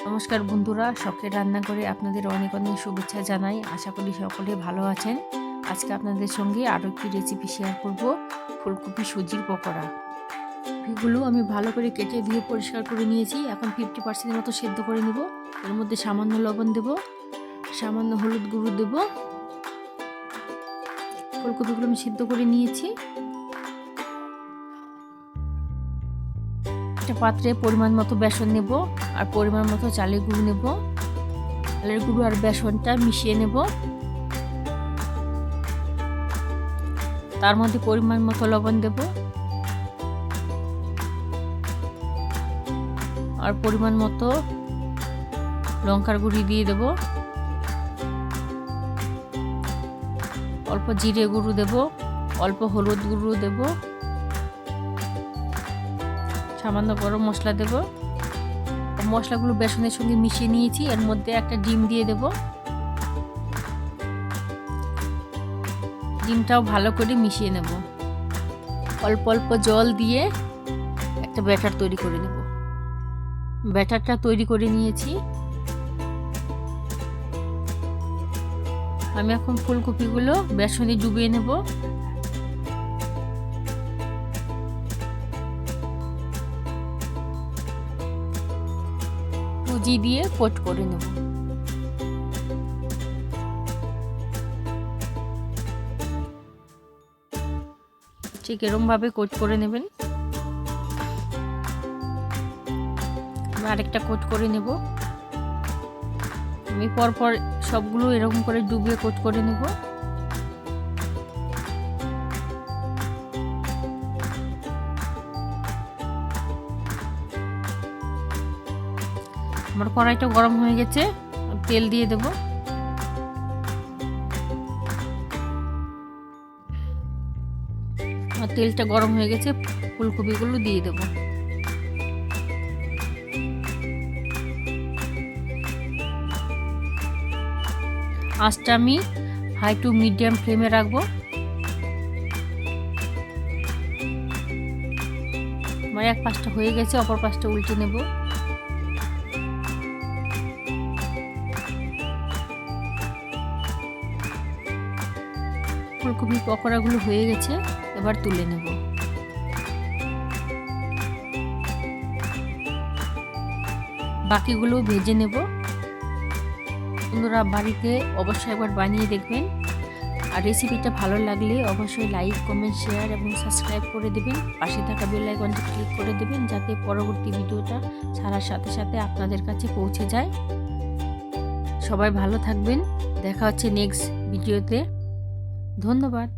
নমস্কার বন্ধুরা, শখের রান্নাঘরে আপনাদের অনেক অনেক শুভেচ্ছা জানাই। আশা করি সকলে ভালো আছেন। আজকে আপনাদের সঙ্গে আরও একটি রেসিপি শেয়ার করব, ফুলকপি সুজির পকোড়া। এগুলো আমি ভালো করে কেটে ধুয়ে পরিষ্কার করে নিয়েছি। এখন 50% মতো সেদ্ধ করে নেব। এর মধ্যে সামান্য লবণ দেব, সামান্য হলুদ গুঁড়ো দেব। ফুলকপিগুলো আমি সিদ্ধ করে নিয়েছি। একটা পাত্রে পরিমাণ মতো বেসন নেব আর পরিমাণ মতো চালের গুঁড়ো নেব। চালের গুঁড়ো আর বেসনটা মিশিয়ে নেব। তার মধ্যে পরিমাণ মতো লবণ দেব আর পরিমাণ মতো লঙ্কার গুঁড়ি দিয়ে দেব। অল্প জিরে গুঁড়ো দেব, অল্প হলুদ গুঁড়ো দেব, সামান্য গরম মশলা দেব। মশলাগুলো বেসনের সঙ্গে মিশিয়ে নিয়েছি। এর মধ্যে একটা ডিম দিয়ে দেব। ডিমটাও ভালো করে মিশিয়ে নেব। অল্প অল্প জল দিয়ে একটা ব্যাটার তৈরি করে নেব। ব্যাটারটা তৈরি করে নিয়েছি। আমি এখন ফুলকপিগুলো বেসনে ডুবিয়ে নেব। সুজি দিয়ে কোট করে নেব। ঠিক এরকমভাবে কোট করে নেবেন। আরেকটা কোট করে নেব। আমি পরপর সবগুলো এরকম করে ডুবিয়ে কোট করে নেব। আমার কড়াইটা গরম হয়ে গেছে, তেল দিয়ে দেব। আর তেলটা গরম হয়ে গেছে, ফুলকপিগুলো দিয়ে দেব। আঁচটা আমি হাই টু মিডিয়াম ফ্লেমে রাখবো। আমার এক পাশটা হয়ে গেছে, অপর পাশটা উল্টে নেব। ফুলকপি পকোড়াগুলো হয়ে গেছে, এবার তুলে নেব। বাকিগুলো ভেজে নেব। বন্ধুরা, বাড়িতে অবশ্যই একবার বানিয়ে দেখবেন। আর রেসিপিটা ভালো লাগলে অবশ্যই লাইক, কমেন্ট, শেয়ার এবং সাবস্ক্রাইব করে দেবেন। পাশে থাকা বেল আইকনটি ক্লিক করে দেবেন, যাতে পরবর্তী ভিডিওটা ছাড়ার সাথে সাথে আপনাদের কাছে পৌঁছে যায়। সবাই ভালো থাকবেন। দেখা হচ্ছে নেক্সট ভিডিওতে। ধন্যবাদ।